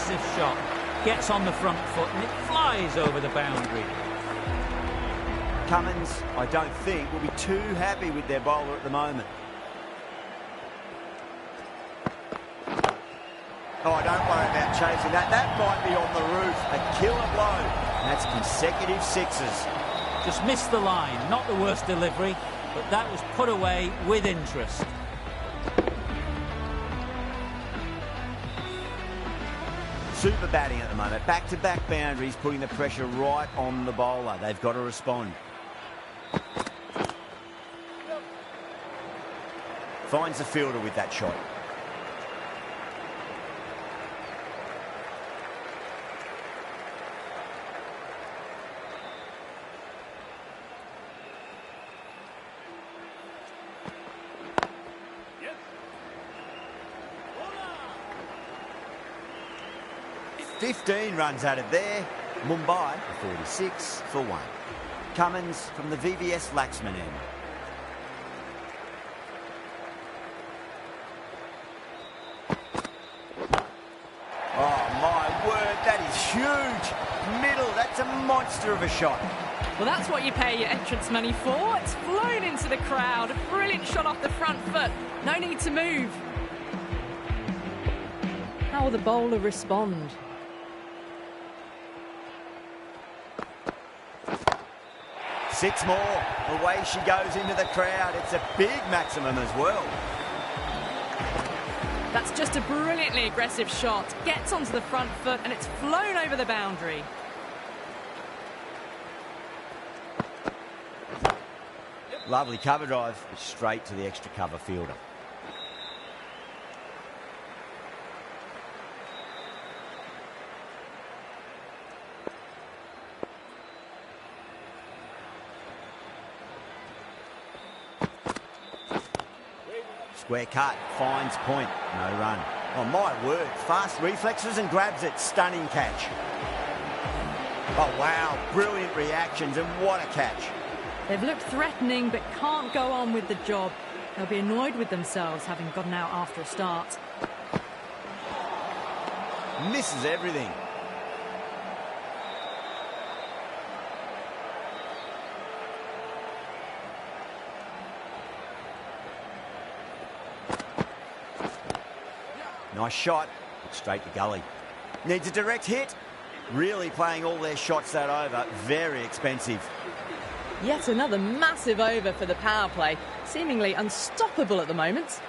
massive shot. Gets on the front foot and it flies over the boundary. Cummins, I don't think, will be too happy with their bowler at the moment. Oh, don't worry about chasing that. That might be on the roof. A killer blow. And that's consecutive sixes. Just missed the line. Not the worst delivery, but that was put away with interest. Super batting at the moment. Back-to-back boundaries, putting the pressure right on the bowler. They've got to respond. Finds the fielder with that shot. Yep. 15 runs out of there. Mumbai, 46 for 1. Cummins from the VVS Laxman end. Oh, my word, that is huge. Middle, that's a monster of a shot. Well, that's what you pay your entrance money for. It's flown into the crowd. A brilliant shot off the front foot. No need to move. How will the bowler respond? Six more. Away she goes into the crowd. It's a big maximum as well. That's just a brilliantly aggressive shot. Gets onto the front foot and it's flown over the boundary. Lovely cover drive, straight to the extra cover fielder. Square cut, finds point, no run. Oh my word, fast reflexes and grabs it, stunning catch. Oh wow, brilliant reactions and what a catch. They've looked threatening but can't go on with the job. They'll be annoyed with themselves having gotten out after a start. Misses everything. Nice shot, straight to gully. Needs a direct hit. Really playing all their shots that over. Very expensive. Yet another massive over for the power play. Seemingly unstoppable at the moment.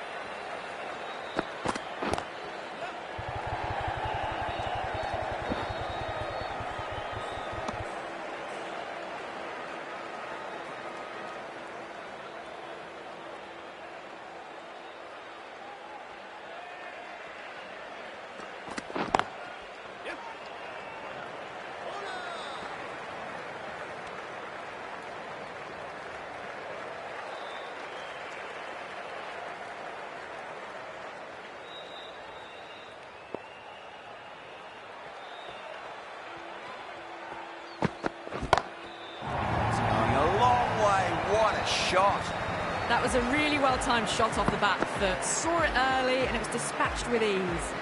Shot. That was a really well-timed shot off the back foot. Saw it early and it was dispatched with ease.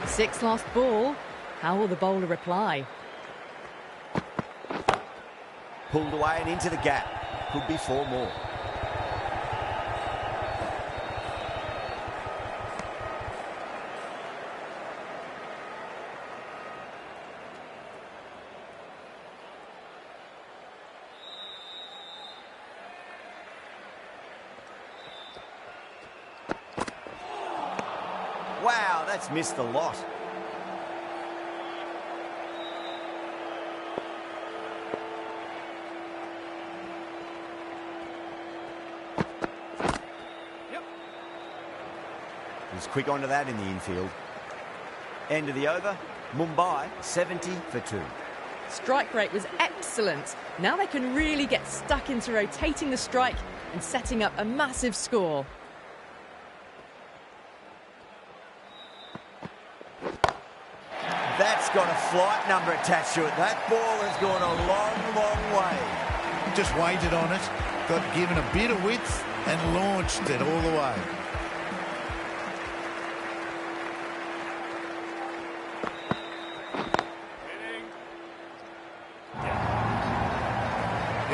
6 last ball. How will the bowler reply? Pulled away and into the gap. Could be 4 more. Wow, that's missed a lot. Yep. He's quick onto that in the infield. End of the over. Mumbai, 70 for 2. Strike rate was excellent. Now they can really get stuck into rotating the strike and setting up a massive score. That's got a flight number attached to it. That ball has gone a long, long way. Just waited on it, got given a bit of width and launched it all the way.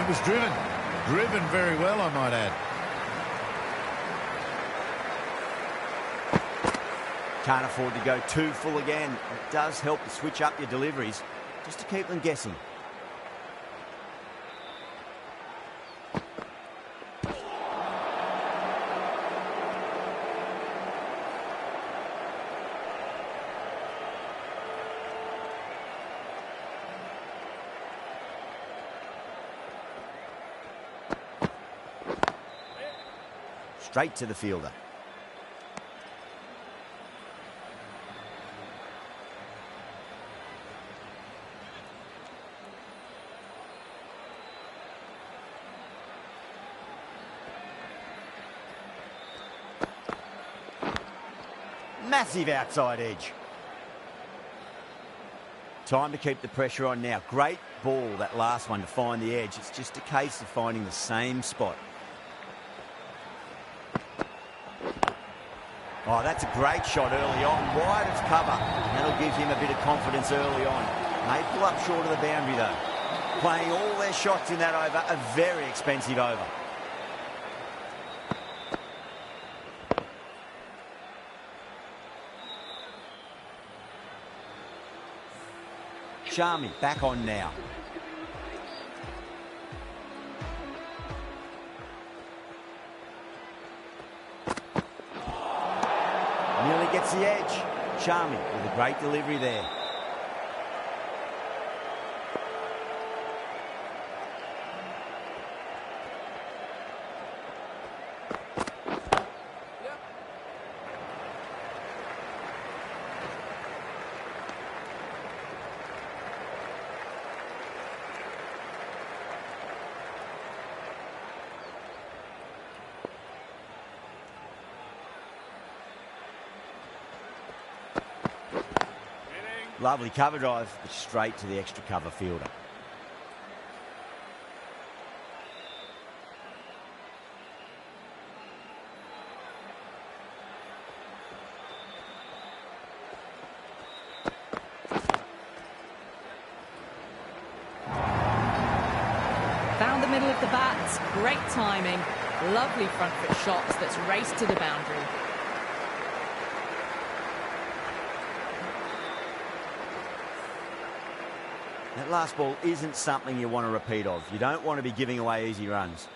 It was driven. Driven very well, I might add. Can't afford to go too full again. It does help to switch up your deliveries just to keep them guessing. Straight to the fielder. Massive outside edge. Time to keep the pressure on now. Great ball, that last one, to find the edge. It's just a case of finding the same spot. Oh, that's a great shot early on. Wide of cover. That'll give him a bit of confidence early on. May pull up short of the boundary, though. Playing all their shots in that over, a very expensive over. Sharmy back on now. Nearly gets the edge. Sharmy with a great delivery there. Lovely cover drive, but straight to the extra cover fielder. Found the middle of the bat, great timing, lovely front foot shots that's raced to the boundary. That last ball isn't something you want to repeat of. You don't want to be giving away easy runs.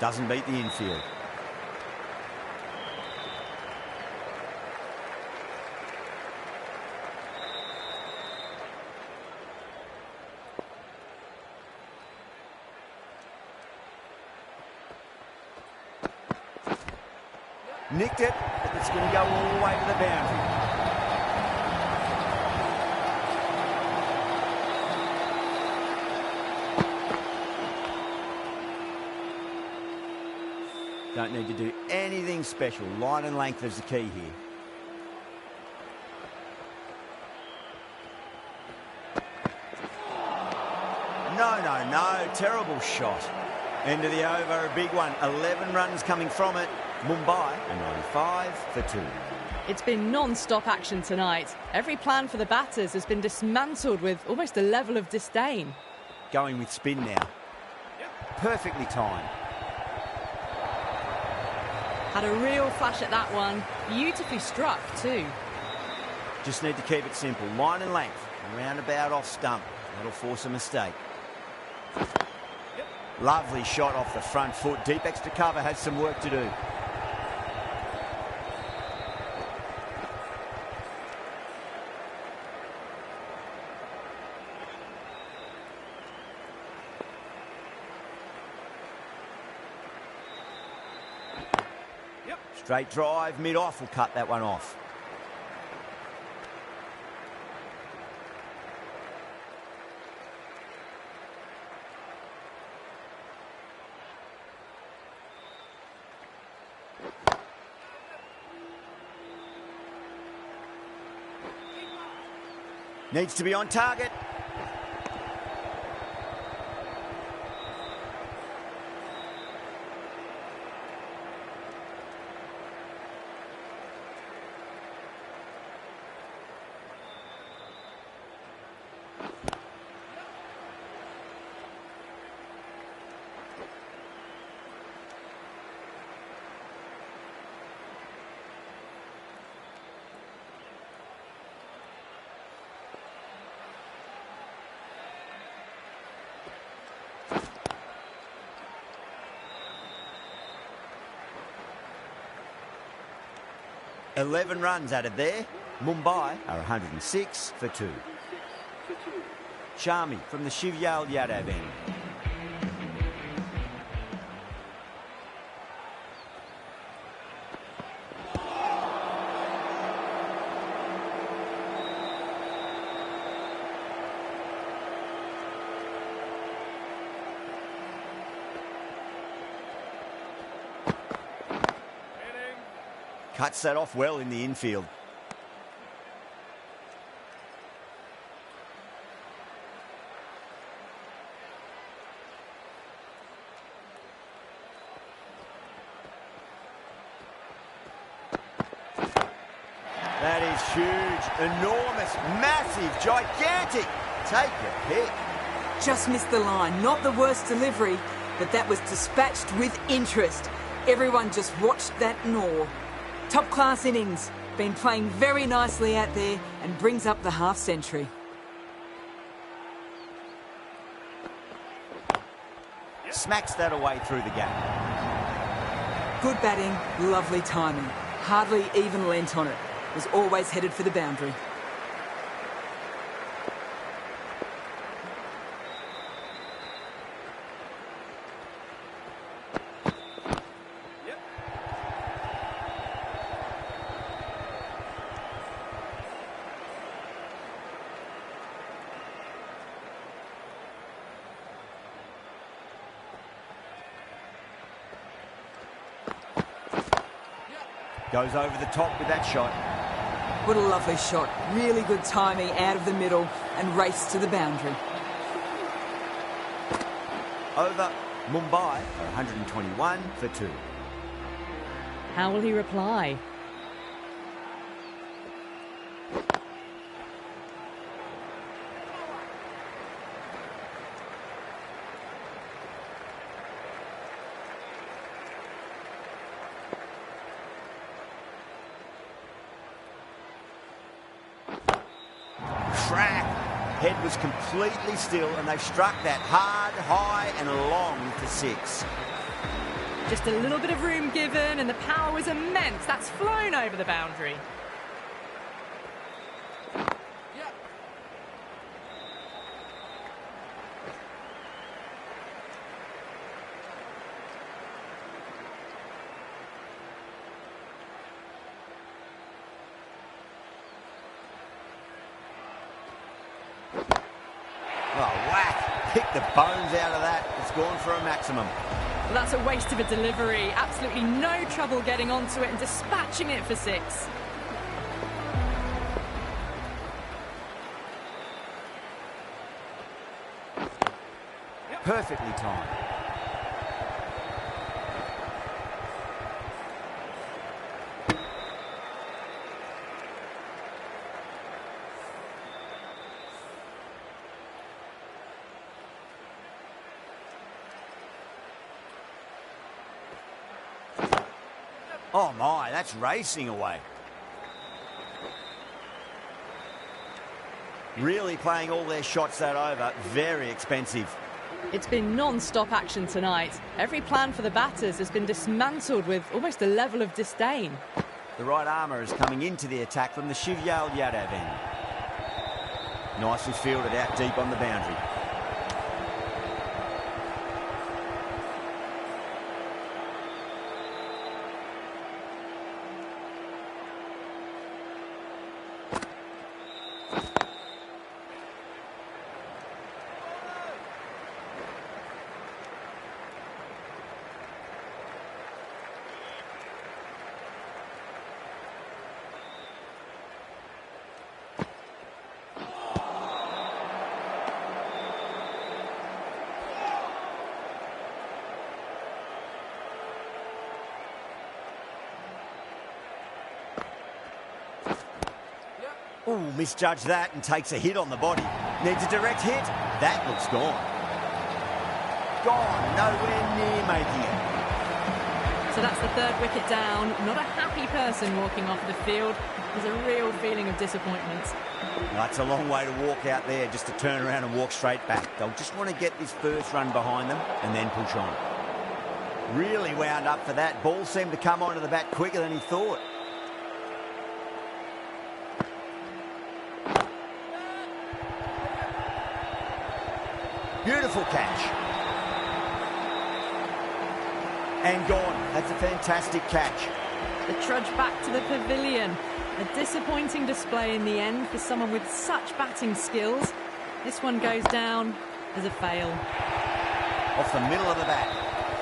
Doesn't beat the infield. Nicked it, but it's going to go all the way to the boundary. Don't need to do anything special. Line and length is the key here. No. Terrible shot. End of the over, a big one. 11 runs coming from it. Mumbai, a 95 for 2. It's been non-stop action tonight. Every plan for the batters has been dismantled with almost a level of disdain. Going with spin now. Perfectly timed. Had a real flash at that one. Beautifully struck too. Just need to keep it simple. Line and length. Roundabout off stump. That'll force a mistake. Lovely shot off the front foot. Deep extra cover has some work to do. Straight drive, mid-off will cut that one off. Needs to be on target. 11 runs added there. Mumbai are 106 for 2. Shami from the Shivyal Yadav end. Cuts that off well in the infield. That is huge, enormous, massive, gigantic. Take your pick. Just missed the line. Not the worst delivery, but that was dispatched with interest. Everyone just watched that gnaw. Top-class innings. Been playing very nicely out there and brings up the half-century. Smacks that away through the gap. Good batting, lovely timing. Hardly even lent on it. Was always headed for the boundary. Goes over the top with that shot. What a lovely shot. Really good timing out of the middle and race to the boundary. Over. Mumbai are 121 for 2. How will he reply? Crack. Head was completely still and they've struck that hard, high and long for 6. Just a little bit of room given and the power was immense. That's flown over the boundary. Oh, whack. Pick the bones out of that. It's gone for a maximum. Well, that's a waste of a delivery. Absolutely no trouble getting onto it and dispatching it for 6. Perfectly timed. Oh my, that's racing away. Really playing all their shots that over. Very expensive. It's been non-stop action tonight. Every plan for the batters has been dismantled with almost a level of disdain. The right armour is coming into the attack from the Shivyal Yadav end. Nicely fielded out deep on the boundary. Ooh, misjudged that and takes a hit on the body. Needs a direct hit. That looks gone. Gone, nowhere near making it. So that's the 3rd wicket down. Not a happy person walking off the field. There's a real feeling of disappointment. That's a long way to walk out there just to turn around and walk straight back. They'll just want to get this first run behind them and then push on. Really wound up for that. Ball seemed to come onto the bat quicker than he thought. Beautiful catch. And gone. That's a fantastic catch. The trudge back to the pavilion. A disappointing display in the end for someone with such batting skills. This one goes down as a fail. Off the middle of the bat.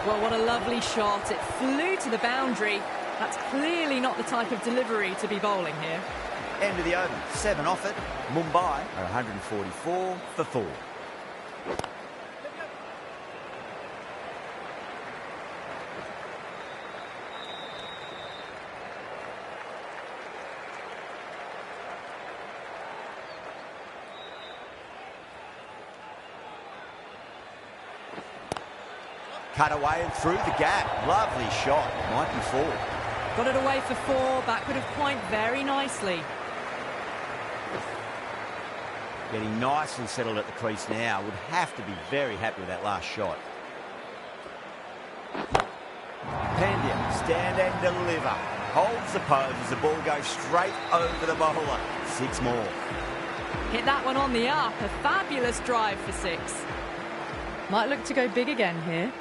Well, what a lovely shot. It flew to the boundary. That's clearly not the type of delivery to be bowling here. End of the over. 7 off it. Mumbai are 144 for 4. Cut away and through the gap. Lovely shot. Might be 4. Got it away for 4. Backward of point very nicely. Getting nicely settled at the crease now. Would have to be very happy with that last shot. Pandya, stand and deliver. Holds the pose as the ball goes straight over the bowler. 6 more. Hit that one on the up. A fabulous drive for 6. Might look to go big again here.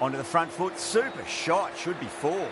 Onto the front foot. Super shot. Should be 4.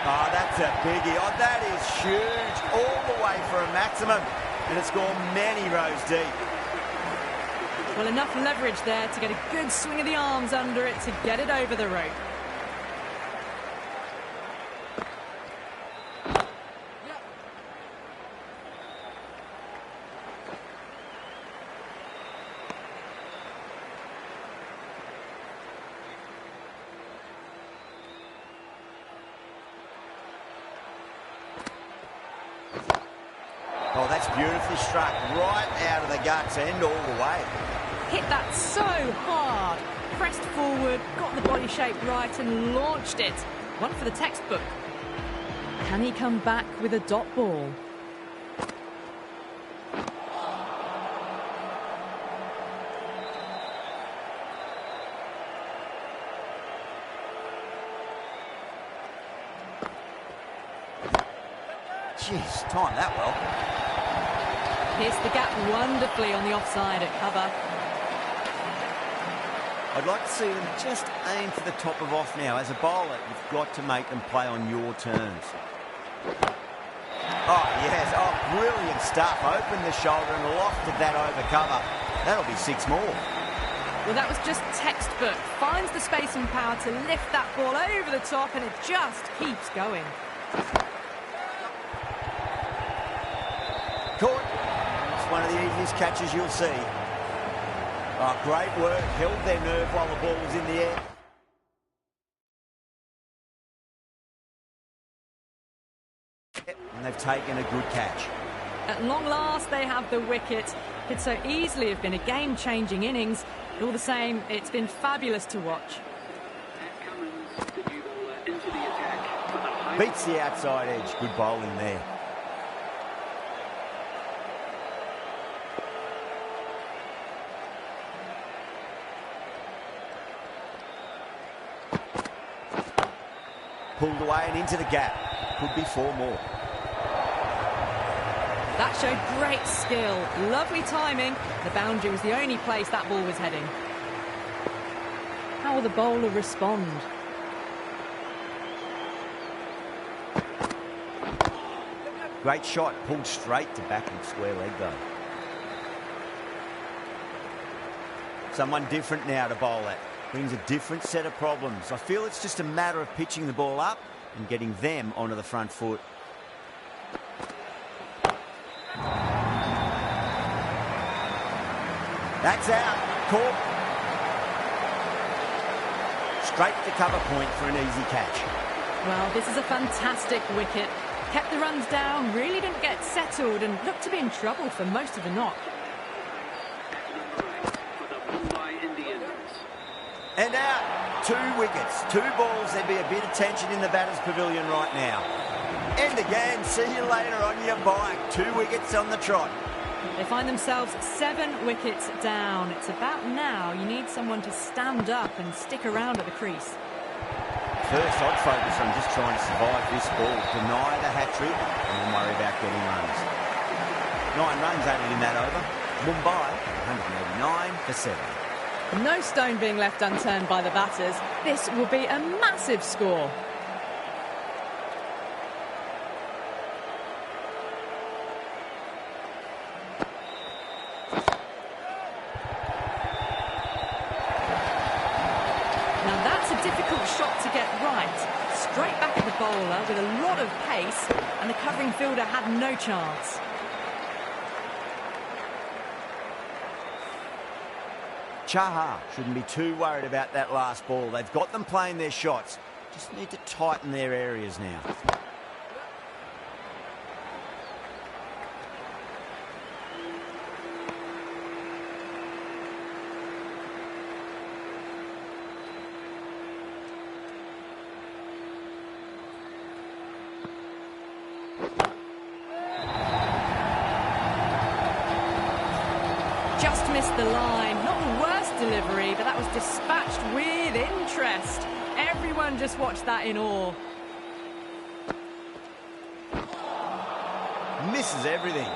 Oh, that's a biggie. Oh, that is huge. All the way for a maximum. And it's gone many rows deep. Well, enough leverage there to get a good swing of the arms under it to get it over the rope. Oh, that's beautifully struck. Right out of the guts and all the way. Hit that so hard. Pressed forward, got the body shape right and launched it. One for the textbook. Can he come back with a dot ball? Jeez, timed that well. Pierced the gap wonderfully on the offside at cover. I'd like to see them just aim for the top of off now. As a bowler, you've got to make them play on your terms. Oh, yes. Oh, brilliant stuff. Opened the shoulder and lofted that over cover. That'll be 6 more. Well, that was just textbook. Finds the space and power to lift that ball over the top, and it just keeps going. Caught. It's one of the easiest catches you'll see. Oh, great work. Held their nerve while the ball was in the air. And they've taken a good catch. At long last, they have the wicket. Could so easily have been a game-changing innings. All the same, it's been fabulous to watch. Beats the outside edge. Good bowling there. Pulled away and into the gap. Could be 4 more. That showed great skill. Lovely timing. The boundary was the only place that ball was heading. How will the bowler respond? Great shot. Pulled straight to backward square leg though. Someone different now to bowl at. Brings a different set of problems. I feel it's just a matter of pitching the ball up and getting them onto the front foot. That's out. Caught. Straight to cover point for an easy catch. Well, this is a fantastic wicket. Kept the runs down, really didn't get settled and looked to be in trouble for most of the knock. For the Mumbai Indians. And out. 2 wickets, 2 balls. There'd be a bit of tension in the batter's pavilion right now. And again, see you later on your bike. 2 wickets on the trot. They find themselves 7 wickets down. It's about now you need someone to stand up and stick around at the crease. First, I'd focus on just trying to survive this ball, deny the hat-trick, and then worry about getting runs. 9 runs added in that over. Mumbai, 189 for 7. No stone being left unturned by the batters. This will be a massive score. Now that's a difficult shot to get right. Straight back at the bowler with a lot of pace, and the covering fielder had no chance. Chahar shouldn't be too worried about that last ball. They've got them playing their shots. Just need to tighten their areas now. Just missed the line. Not the worst delivery, but that was dispatched with interest. Everyone just watched that in awe. Misses everything.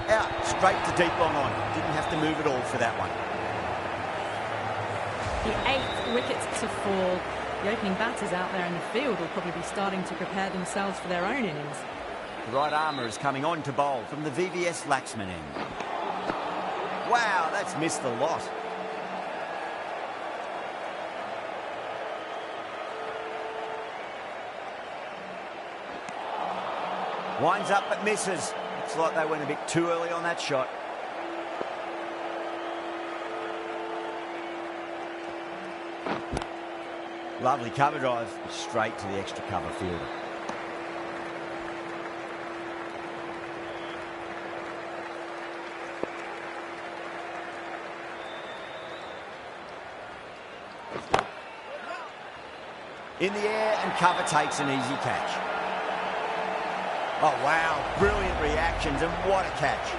Out, straight to deep long on. Didn't have to move at all for that one. The 8th wicket to fall. The opening batters out there in the field will probably be starting to prepare themselves for their own innings. The right armour is coming on to bowl from the VVS Laxman end. Wow, that's missed a lot. Winds up but misses. Looks like they went a bit too early on that shot. Lovely cover drive, straight to the extra cover fielder. In the air and cover takes an easy catch. Oh wow, brilliant reactions and what a catch.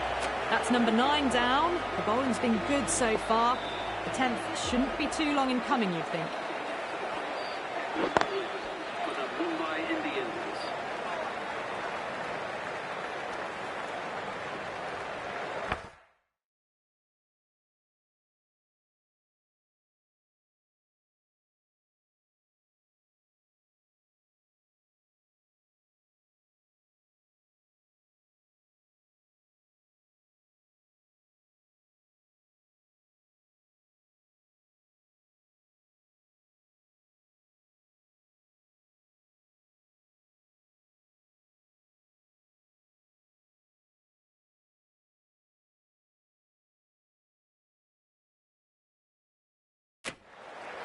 That's number 9 down. The bowling's been good so far. The 10th shouldn't be too long in coming, you'd think. For the Mumbai Indians.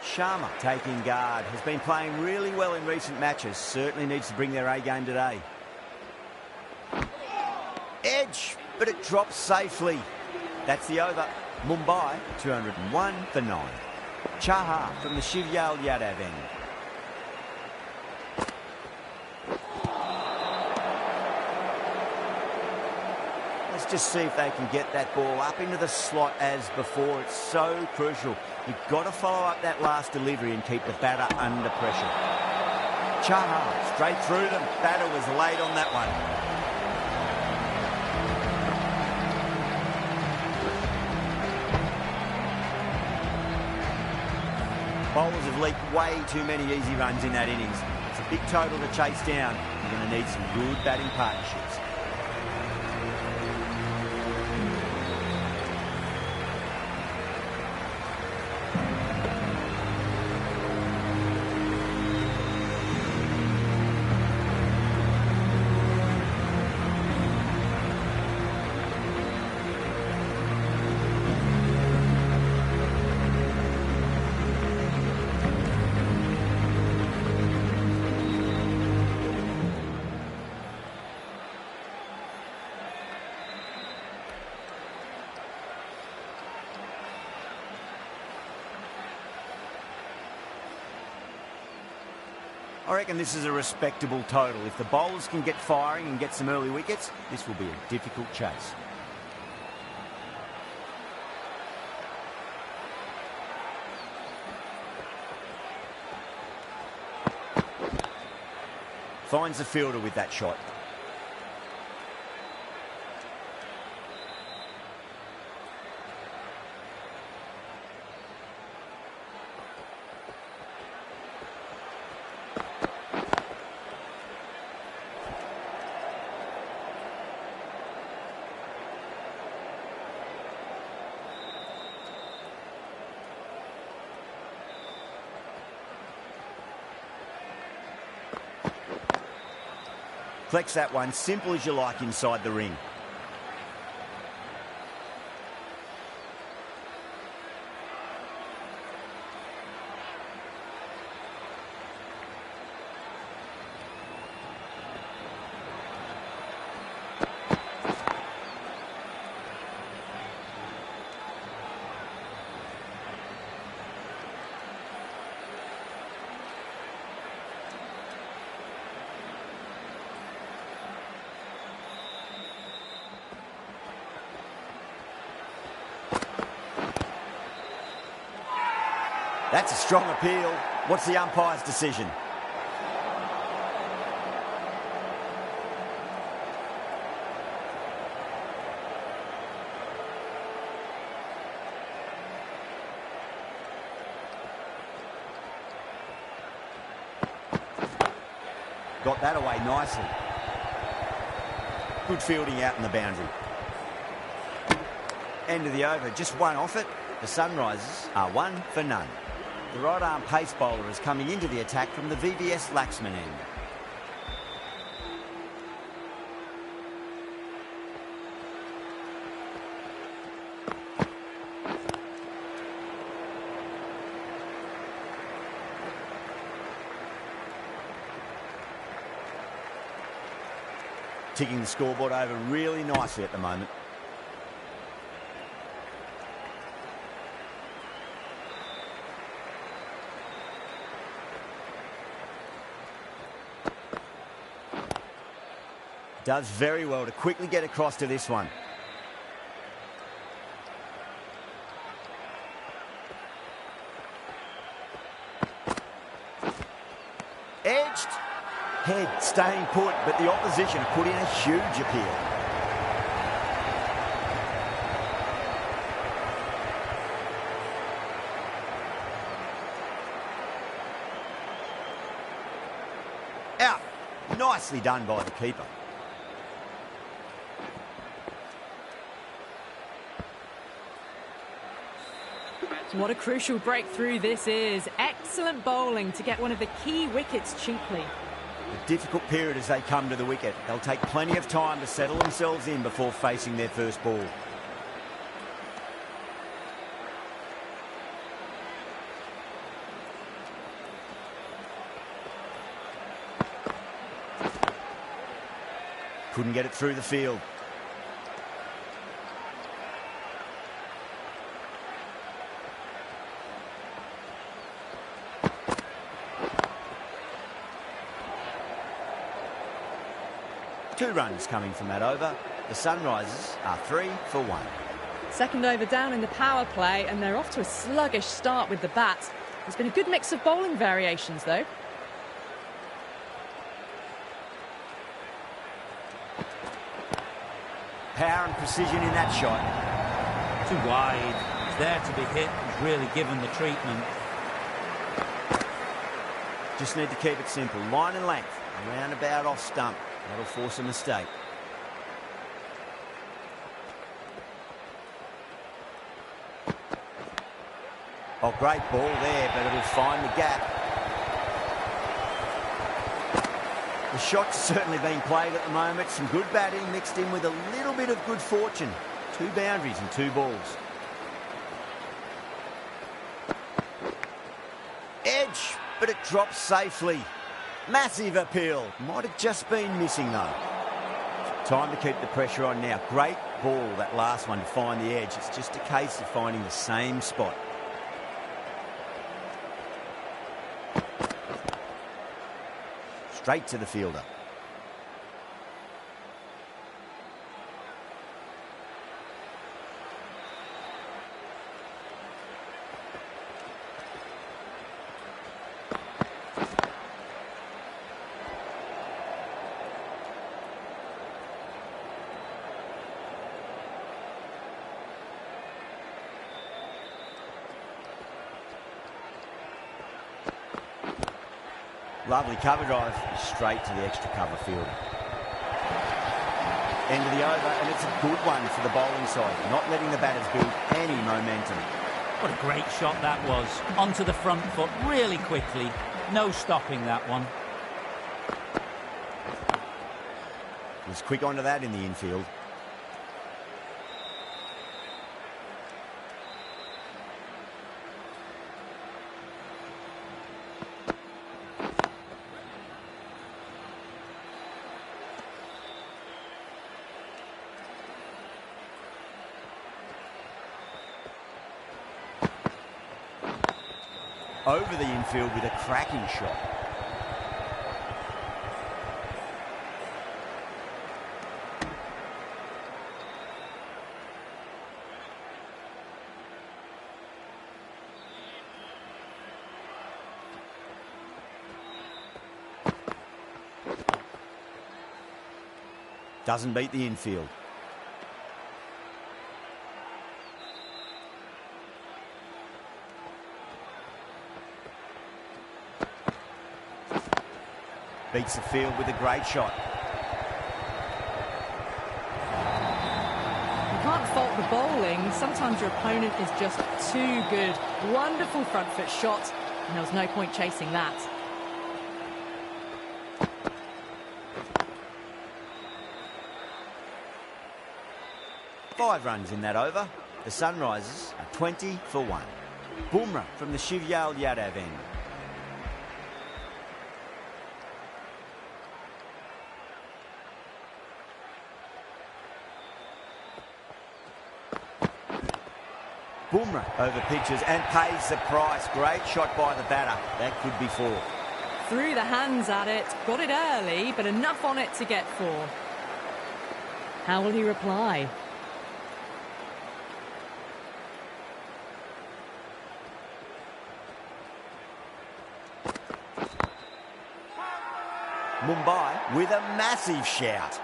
Sharma taking guard, has been playing really well in recent matches, certainly needs to bring their A game today. Edge, but it drops safely. That's the over. Mumbai, 201 for 9. Chahar from the Shivyal Yadav end. Let's just see if they can get that ball up into the slot as before. It's so crucial. You've got to follow up that last delivery and keep the batter under pressure. Chahar straight through them. Batter was late on that one. Bowlers have leaked way too many easy runs in that innings. It's a big total to chase down. You're going to need some good batting partnerships. I reckon this is a respectable total. If the bowlers can get firing and get some early wickets, this will be a difficult chase. Finds the fielder with that shot. Flex that one, simple as you like inside the ring. That's a strong appeal. What's the umpire's decision? Got that away nicely. Good fielding out in the boundary. End of the over, just one off it. The Sunrisers are 1 for none. The right-arm pace bowler is coming into the attack from the VVS Laxman end. Ticking the scoreboard over really nicely at the moment. Does very well to quickly get across to this one. Edged. Head staying put, but the opposition put in a huge appeal. Out. Nicely done by the keeper. What a crucial breakthrough this is. Excellent bowling to get one of the key wickets cheaply. A difficult period as they come to the wicket. They'll take plenty of time to settle themselves in before facing their first ball. Couldn't get it through the field. Two runs coming from that over. The Sunrisers are 3 for 1. Second over down in the power play, and they're off to a sluggish start with the bat. There's been a good mix of bowling variations, though. Power and precision in that shot. Too wide. It's there to be hit. He's really given the treatment. Just need to keep it simple. Line and length. Roundabout off stump. That'll force a mistake. Oh, great ball there, but it'll find the gap. The shot's certainly being played at the moment. Some good batting mixed in with a little bit of good fortune. 2 boundaries and 2 balls. Edge, but it drops safely. Massive appeal. Might have just been missing, though. Time to keep the pressure on now. Great ball, that last one, to find the edge. It's just a case of finding the same spot. straight to the fielder. Lovely cover drive, straight to the extra cover field. End of the over, and it's a good one for the bowling side, not letting the batters build any momentum. What a great shot that was. Onto the front foot really quickly. No stopping that one. Was quick onto that in the infield. Over the infield with a cracking shot. Doesn't beat the infield. Beats the field with a great shot. You can't fault the bowling. Sometimes your opponent is just too good. Wonderful front foot shot, and there was no point chasing that. Five runs in that over. The Sunrisers are 20 for 1. Bumrah from the Shivyal Yadav end. Bumrah over pitches and pays the price. Great shot by the batter. That could be 4. Threw the hands at it, got it early, but enough on it to get 4. How will he reply? Mumbai with a massive shout.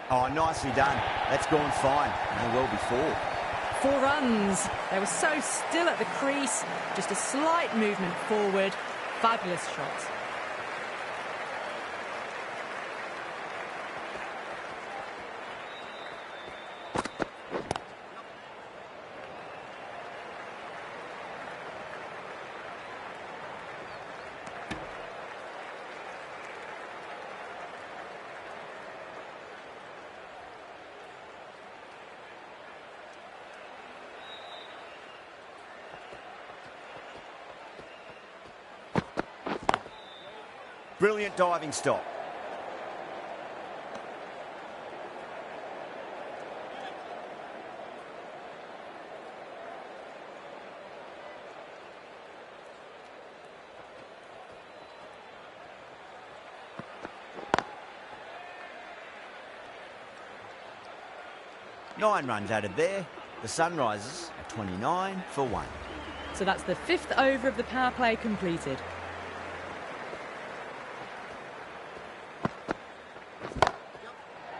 Oh, nicely done. That's gone fine. May well be 4. 4 runs. They were so still at the crease. Just a slight movement forward. Fabulous shot. Brilliant diving stop. Nine runs added there. The Sunrisers are 29 for 1. So that's the 5th over of the power play completed.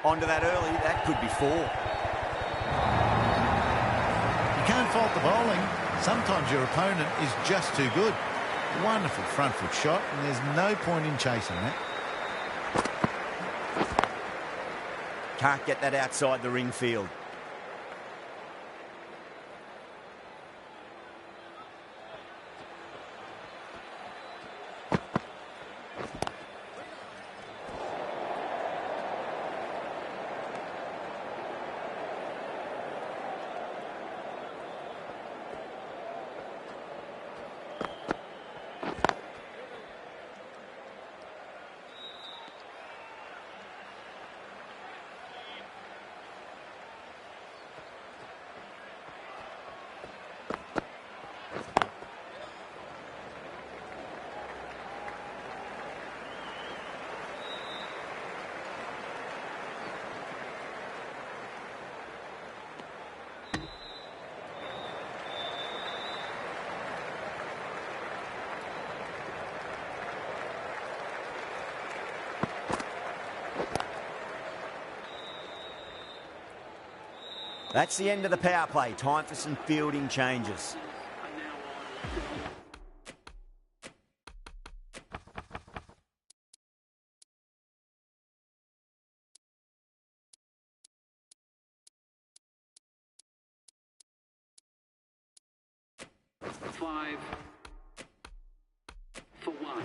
Onto that early, that could be 4. You can't fault the bowling. Sometimes your opponent is just too good. Wonderful front foot shot, and there's no point in chasing that. Can't get that outside the ring field. That's the end of the power play. Time for some fielding changes. And now on. 5 for 1.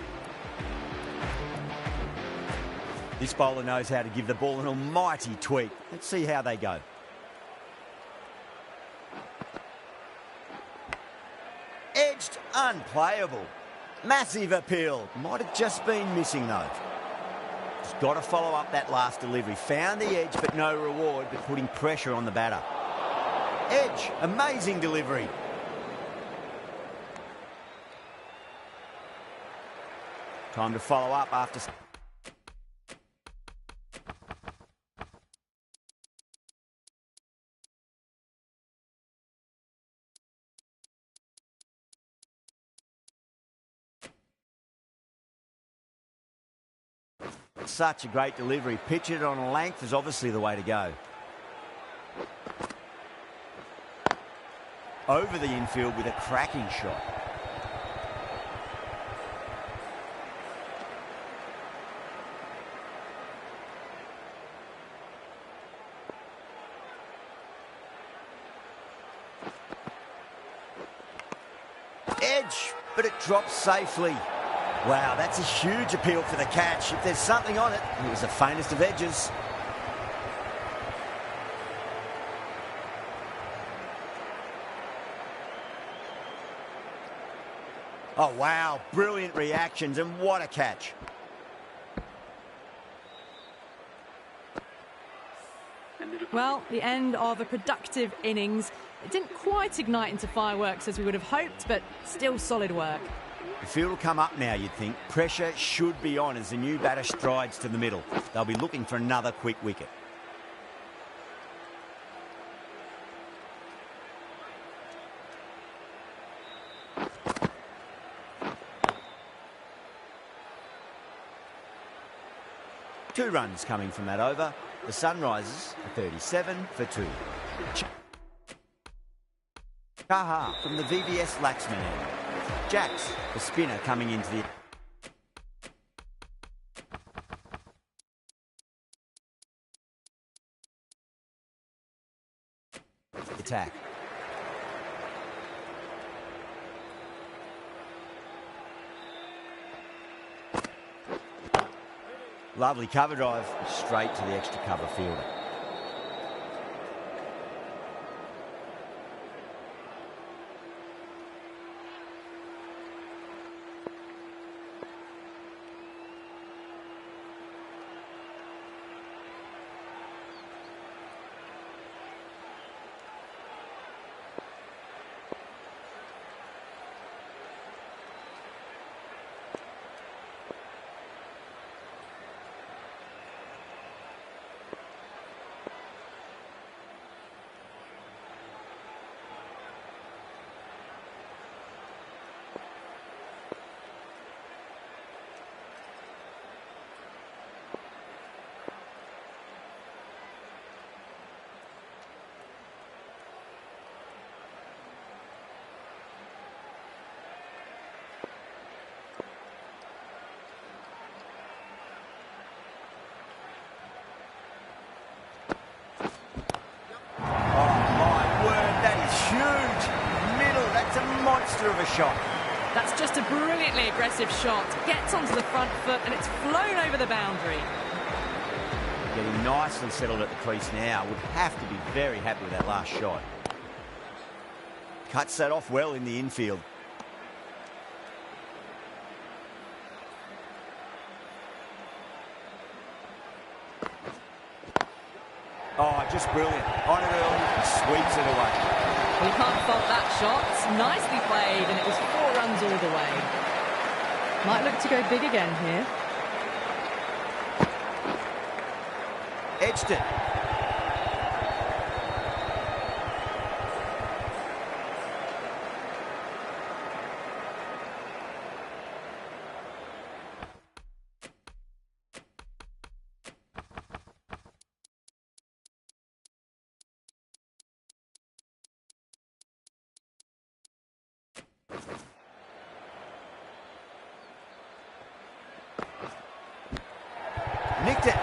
This bowler knows how to give the ball an almighty tweak. Let's see how they go. Edged, unplayable. Massive appeal. Might have just been missing though. He's got to follow up that last delivery. Found the edge, but no reward, but putting pressure on the batter. Edge, amazing delivery. Time to follow up after... Such a great delivery. Pitch it on a length is obviously the way to go. Over the infield with a cracking shot. Edge, but it drops safely. Wow, that's a huge appeal for the catch. If there's something on it, it was the faintest of edges. Oh, wow, brilliant reactions, and what a catch. Well, the end of a productive innings. It didn't quite ignite into fireworks as we would have hoped, but still solid work. The field will come up now, you'd think. Pressure should be on as the new batter strides to the middle. They'll be looking for another quick wicket. Two runs coming from that over. The Sunrisers are 37 for 2. Kaha from the VVS Laxman end. Jacks, the spinner, coming into the... attack. Lovely cover drive, straight to the extra cover fielder. Monster of a shot. That's just a brilliantly aggressive shot. Gets onto the front foot and it's flown over the boundary. Getting nicely settled at the crease now. Would have to be very happy with that last shot. Cuts that off well in the infield. Oh, just brilliant. On it early, sweeps it away. Well, you can't fault that shot. It's nicely played, and it was 4 runs all the way. Might look to go big again here. Edged it. Nicked it.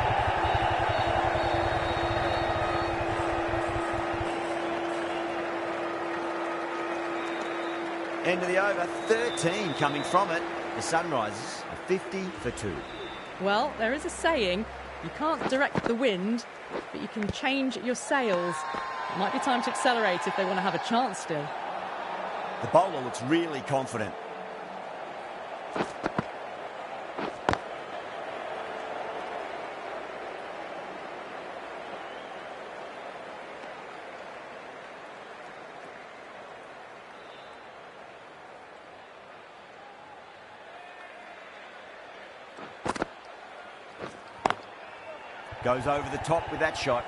End of the over, 13 coming from it. The Sunrisers are 50 for 2. Well, there is a saying, you can't direct the wind, but you can change your sails. It might be time to accelerate if they want to have a chance still. The bowler looks really confident. Goes over the top with that shot.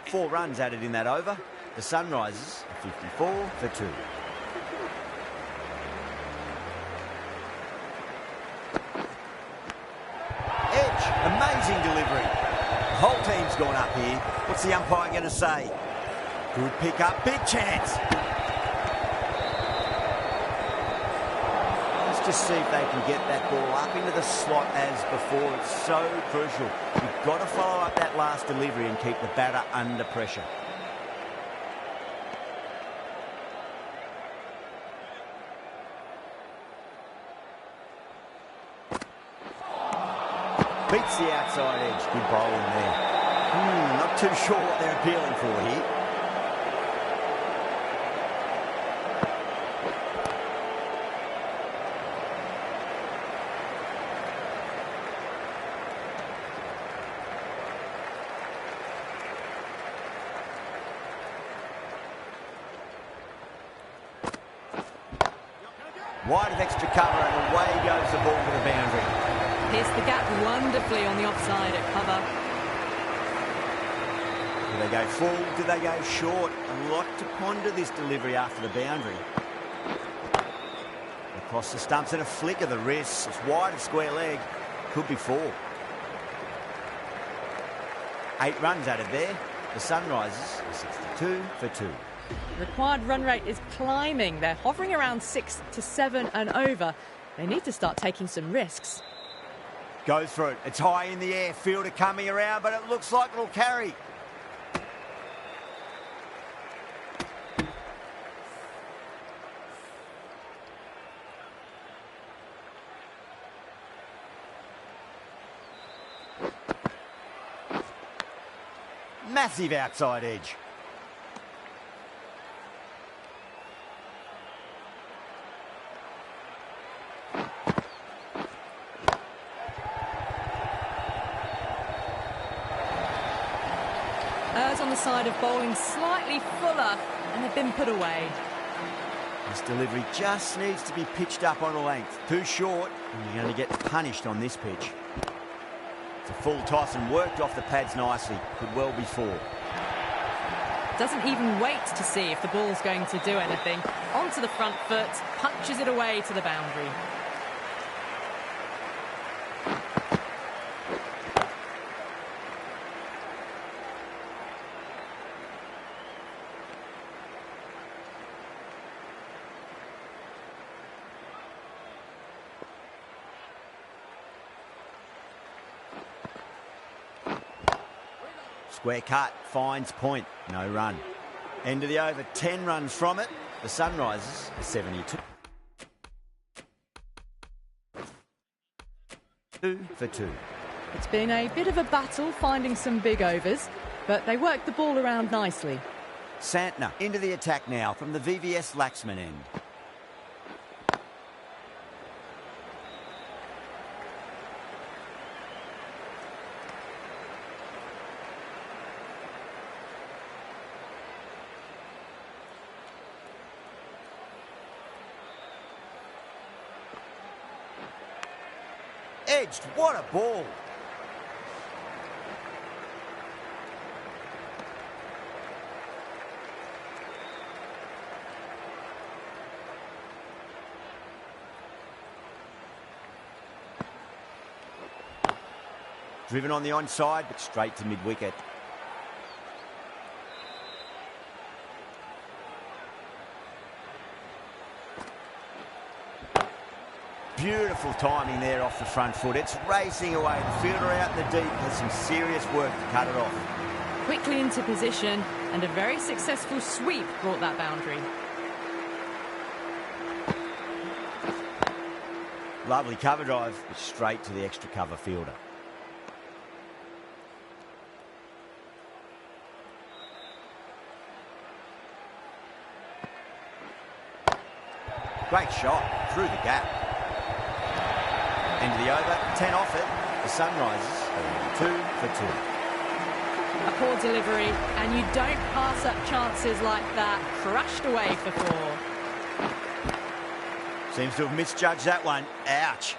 Four runs added in that over. The Sunrisers are 54 for 2. Edge, amazing delivery. The whole team's gone up here. What's the umpire going to say? Good pick up, big chance. Let's just see if they can get that ball up into the slot as before. It's so crucial. You've got to follow up that last delivery and keep the batter under pressure. Beats the outside edge. Good bowling there. Not too sure what they're appealing for here. Wide of extra cover and away goes the ball to the boundary. Pierced the gap wonderfully on the offside at cover. Do they go full? Do they go short? A lot to ponder this delivery after the boundary. Across the stumps and a flick of the wrist. It's wide of square leg. Could be 4. 8 runs added there. The Sunrisers are 62 for 2. Required run rate is climbing. They're hovering around 6 to 7 and over. They need to start taking some risks. Goes for it. It's high in the air. Fielder coming around, but it looks like it'll carry. Massive outside edge. On the side of bowling slightly fuller, and they've been put away. This delivery just needs to be pitched up on a length. Too short, and you're going to get punished on this pitch. It's a full toss and worked off the pads nicely. Could well be 4. Doesn't even wait to see if the ball's going to do anything. Onto the front foot, punches it away to the boundary. Square cut, finds point, no run. End of the over, 10 runs from it. The Sunrisers are 72. 2 for 2. It's been a bit of a battle finding some big overs, but they worked the ball around nicely. Santner into the attack now from the VVS Laxman end. Edged, what a ball. Driven on the onside, but straight to mid-wicket. Beautiful timing there off the front foot. It's racing away. The fielder out in the deep has some serious work to cut it off. Quickly into position, and a very successful sweep brought that boundary. Lovely cover drive, but straight to the extra cover fielder. Great shot through the gap. End of the over, 10 off it. The Sunrisers are 2 for 2. A poor delivery, and you don't pass up chances like that. Crushed away for 4. Seems to have misjudged that one. Ouch.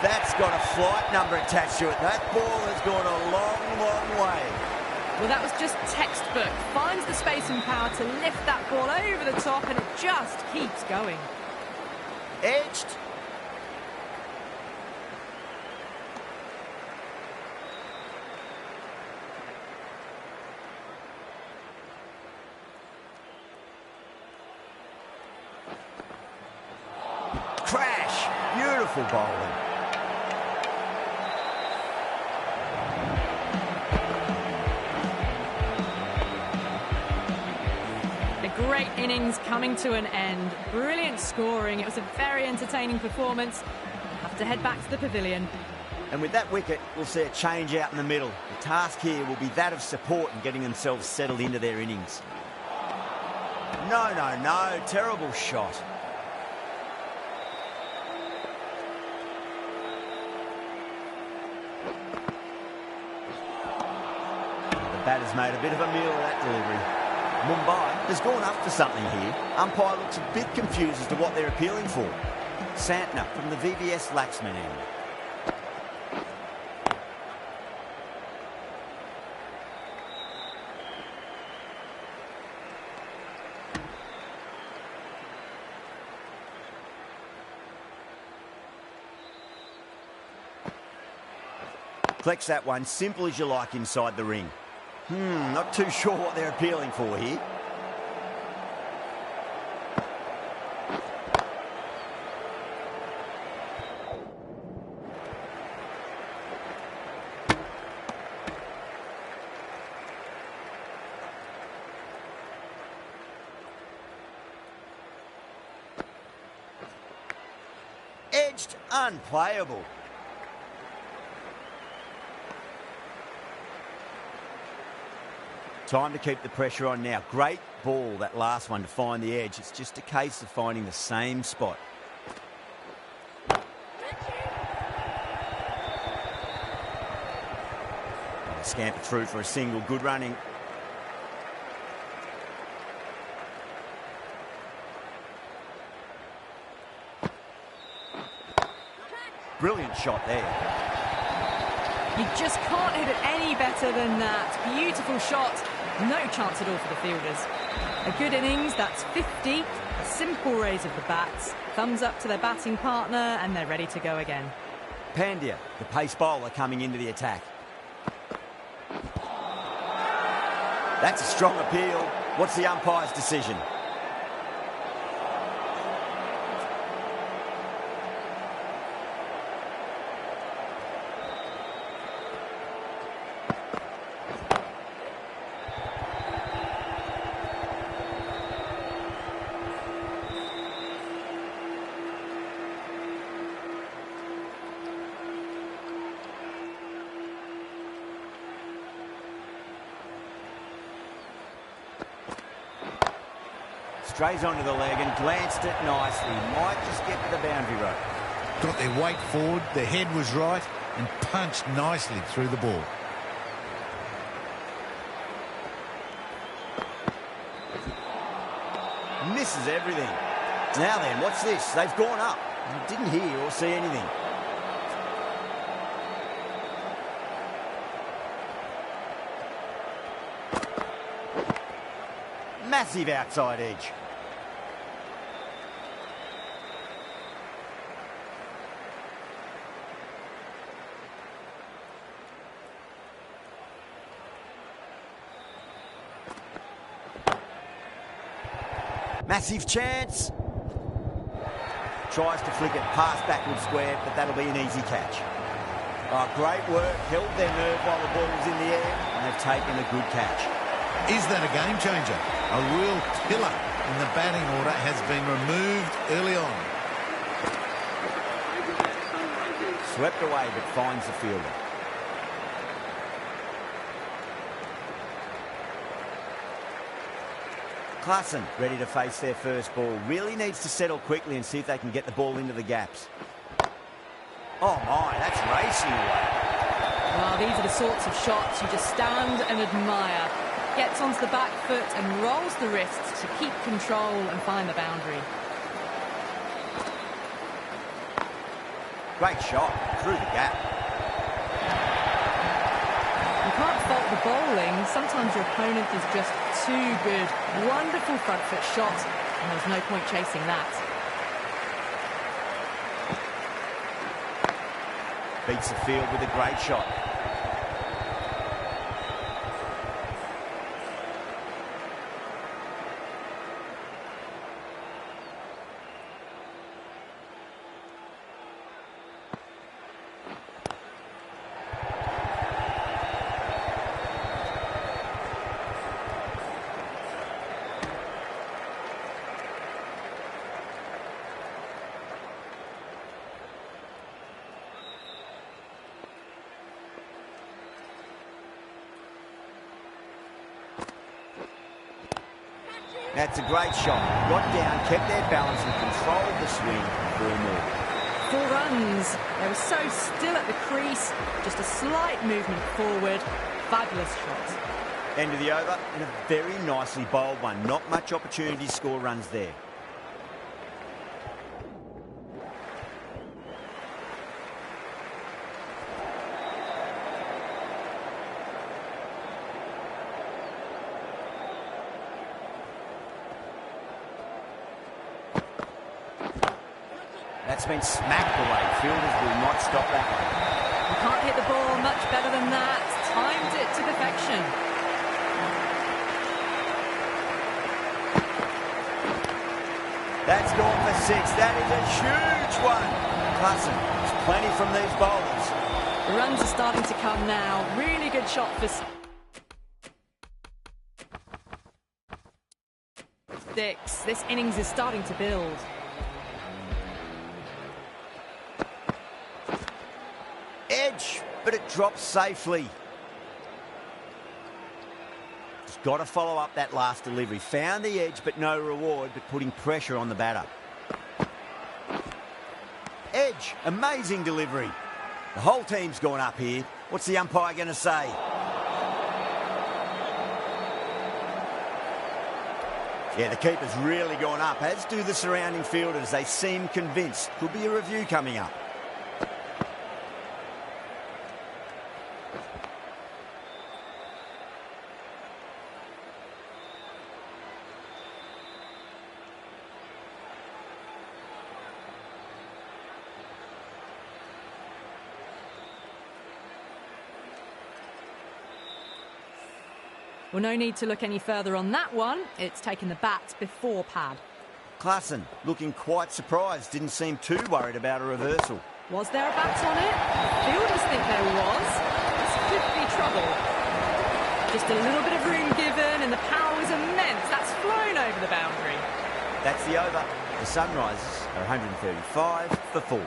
That's got a flight number attached to it. That ball has gone a long, long way. Well, that was just textbook. Finds the space and power to lift that ball over the top, and it just keeps going. Edged. Crash. Beautiful bowling. Great innings coming to an end. Brilliant scoring. It was a very entertaining performance. We'll have to head back to the pavilion. And with that wicket, we'll see a change out in the middle. The task here will be that of support and getting themselves settled into their innings. No, no, no. Terrible shot. The batter's made a bit of a meal of that delivery. Mumbai has gone up for something here. Umpire looks a bit confused as to what they're appealing for. Santner from the VVS Laxman end. Collects that one, simple as you like inside the ring. Not too sure what they're appealing for here. Edged, unplayable. Time to keep the pressure on now. Great ball, that last one, to find the edge. It's just a case of finding the same spot. Scamper through for a single. Good running. Brilliant shot there. You just can't hit it any better than that. Beautiful shot. No chance at all for the fielders. A good innings, that's 50. A simple raise of the bats. Thumbs up to their batting partner, and they're ready to go again. Pandya, the pace bowler, coming into the attack. That's a strong appeal. What's the umpire's decision? strays onto the leg and glanced it nicely. Might just get to the boundary rope. Got their weight forward, their head was right, and punched nicely through the ball. Misses everything. Now then, what's this? They've gone up. Didn't hear or see anything. Massive outside edge. Massive chance. Tries to flick it past backward square, but that'll be an easy catch. Oh, great work. Held their nerve while the ball was in the air, and they've taken a good catch. Is that a game changer? A real pillar in the batting order has been removed early on. Swept away, but finds the fielder. Klassen ready to face their first ball. Really needs to settle quickly and see if they can get the ball into the gaps. Oh my, that's racing away. Well, these are the sorts of shots you just stand and admire. Gets onto the back foot and rolls the wrists to keep control and find the boundary. Great shot through the gap. You can't fault the bowling. Sometimes your opponent is just too good. Wonderful front foot shot, and there's no point chasing that. Beats the field with a great shot. That's a great shot. Got down, kept their balance and controlled the swing for more. 4 runs. They were so still at the crease. Just a slight movement forward. Fabulous shot. End of the over and a very nicely bowled one. Not much opportunity to score runs there. That's been smacked away. Fielders will not stop that one. You can't hit the ball much better than that. Timed it to perfection. That's gone for 6. That is a huge one. Klassen, there's plenty from these bowlers. The runs are starting to come now. Really good shot for 6. This innings is starting to build. Edge, but it drops safely. Just got to follow up that last delivery. Found the edge, but no reward, but putting pressure on the batter. Edge, amazing delivery. The whole team's gone up here. What's the umpire going to say? Yeah, the keeper's really gone up, as do the surrounding fielders. They seem convinced. Could be a review coming up. Well, no need to look any further on that one. It's taken the bat before pad. Klassen looking quite surprised. Didn't seem too worried about a reversal. Was there a bat on it? Fielders think there was. This could be trouble. Just a little bit of room given and the power was immense. That's flown over the boundary. That's the over. The Sunrisers are 135 for 4.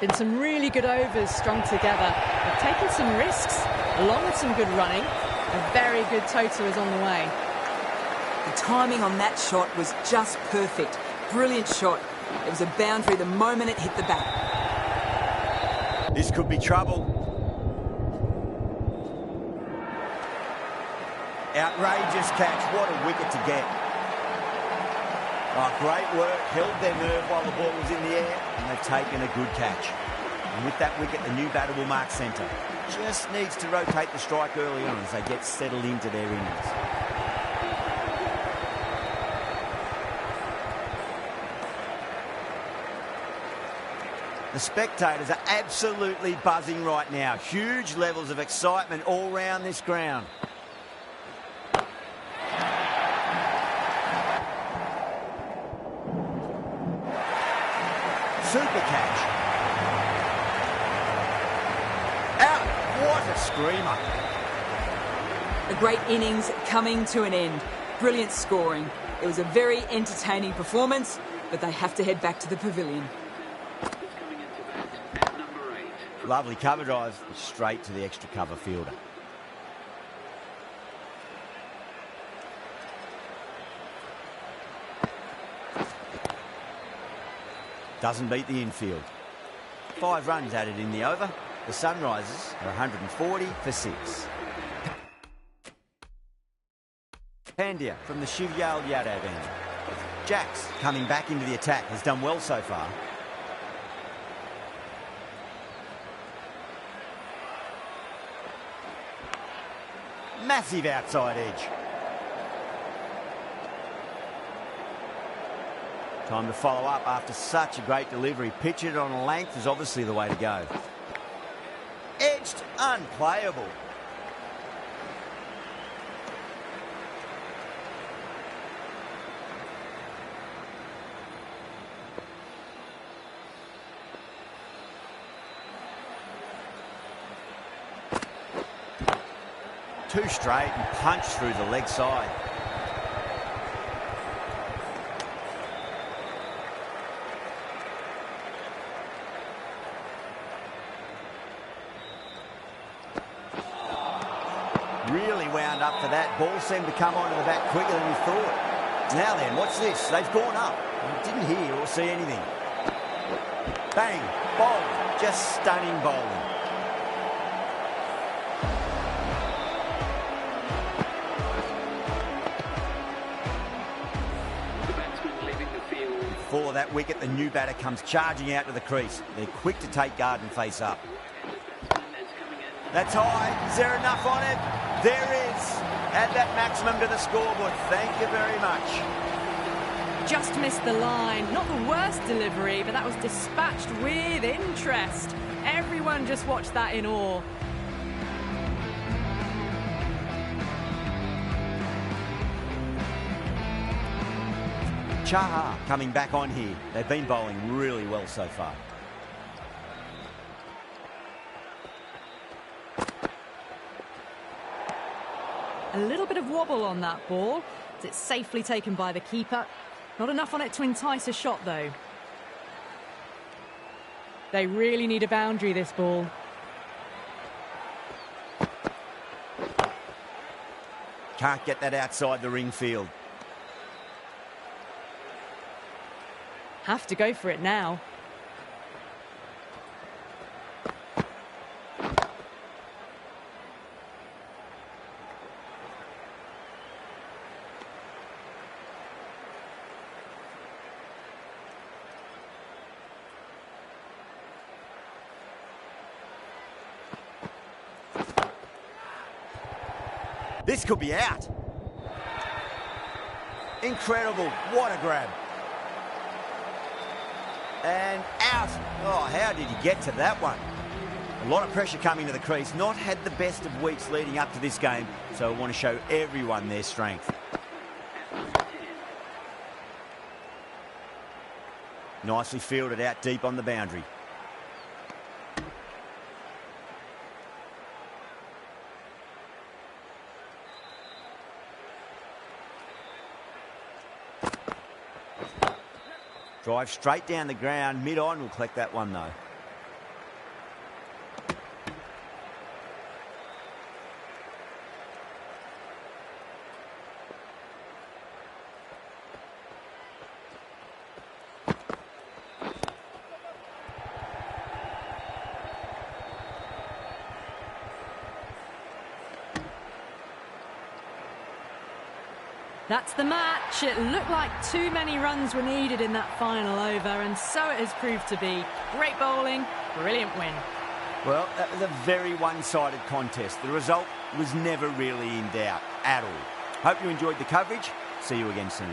Been some really good overs strung together. They've taken some risks, along with some good running. A very good total is on the way. The timing on that shot was just perfect. Brilliant shot. It was a boundary the moment it hit the bat. This could be trouble. Outrageous catch. What a wicket to get. Oh, great work. Held their nerve while the ball was in the air, and they've taken a good catch. And with that wicket, the new batter will mark centre. Just needs to rotate the strike early on as they get settled into their innings. The spectators are absolutely buzzing right now. Huge levels of excitement all round this ground. Super catch. Out. What a screamer. A great innings coming to an end. Brilliant scoring. It was a very entertaining performance, but they have to head back to the pavilion. Coming into bat at number 8. Lovely cover drive, straight to the extra cover fielder. Doesn't beat the infield. 5 runs added in the over. The Sunrisers are 140 for 6. Pandya from the Shivyal Yadav end. Jacks coming back into the attack, has done well so far. Massive outside edge. Time to follow up after such a great delivery. Pitch it on a length is obviously the way to go. Edged, unplayable. Too straight and punched through the leg side. Really wound up for that. Ball seemed to come onto the bat quicker than we thought. Now then, what's this? They've gone up. Didn't hear or see anything. Bang, bowled. Just stunning bowling. The batsman leaving the field. For that wicket, the new batter comes charging out to the crease. They're quick to take guard and face up. That's high. Is there enough on it? There is. Add that maximum to the scoreboard. Thank you very much. Just missed the line. Not the worst delivery, but that was dispatched with interest. Everyone just watched that in awe. Chahar coming back on here. They've been bowling really well so far. A little bit of wobble on that ball. It's safely taken by the keeper. Not enough on it to entice a shot, though. They really need a boundary, this ball. Can't get that outside the ring field. Have to go for it now. This could be out. Incredible. What a grab. And out. Oh, how did he get to that one? A lot of pressure coming to the crease. Not had the best of weeks leading up to this game, so I want to show everyone their strength. Nicely fielded out deep on the boundary. Drive straight down the ground. Mid-on will collect that one, though. That's the match. It looked like too many runs were needed in that final over, and so it has proved to be. Great bowling, brilliant win. Well, that was a very one-sided contest. The result was never really in doubt at all. Hope you enjoyed the coverage. See you again soon.